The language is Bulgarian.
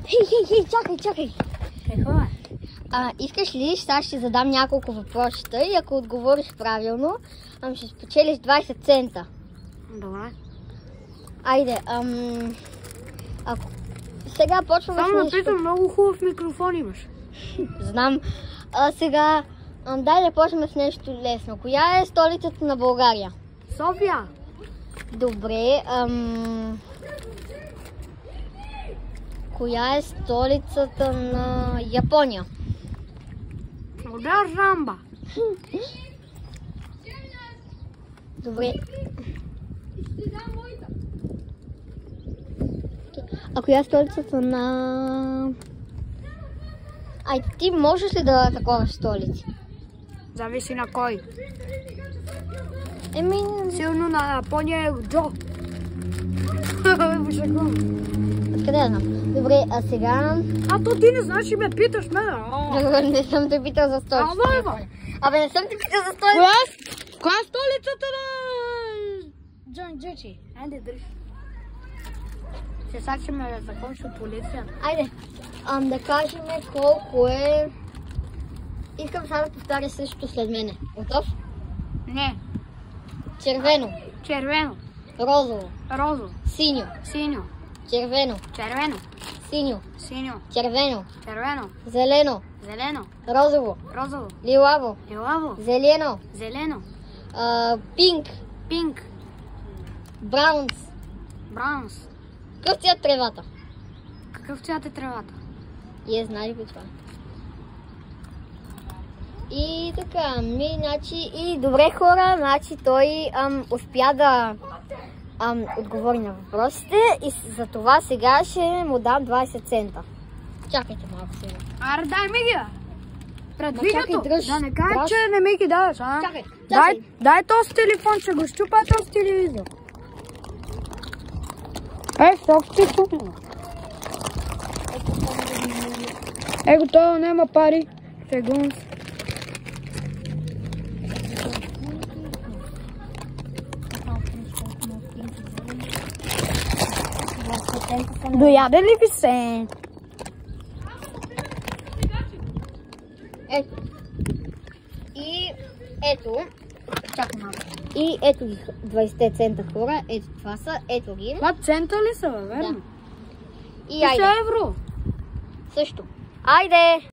Хей, чакай. Какво е? Искаш ли, сега ще задам няколко въпросита и ако отговориш правилно, ще спечелиш 20 цента. Добре. Айде, сега почваме с Само нещо. напитам, много хубав микрофон имаш. Знам. Сега, дай да почнем с нещо лесно. Коя е столицата на България? София. Добре, коя е столицата на Япония? Удар Рамба. Добре. А коя е столицата на... Ти можеш ли да такова столици? Зависи на кой. Силно на Япония е Джо. Откъде да знам? Добре, а сега... То ти не знаеш и ме питаш мен. Не съм те питал за столицата. Абе, не съм те питал за столицата. Коя е столицата на Джон Джучи? Айде, дръж. Сега ще ме закончи от полицията. Айде, да кажем колко е... Искам сега да повтаря също след мене. Готов? Не. Червено. Червено. Розово. Розово. Синьо. Синьо. Червено. Червено. Синьо. Синьо. Червено. Червено. Зелено. Зелено. Розово. Розово. Лилаво. Лилаво. Зелено. Зелено. Пинк. Пинк. Браунс. Браунс. Какъв цвят тревата? Какъв цвят е тревата? Знае ли това? И така, и добре хора, той успя да отговори на въпросите и за това сега ще му дам 20 цента. Чакайте малко сега. Аре, дай ми ги! Предвидето! Да не кажа, че не ми ги даваш, а? Чакай. Дай този телефон, че го щупа този телевизор. Сок ти стукна. Готово, няма пари. Сегун. Дояде ли ви се? Чакай малко. И ето ги 20 цента хора, ето това са, ето ги. Това цента ли са, верно? И айде. Евро. Също. Айде!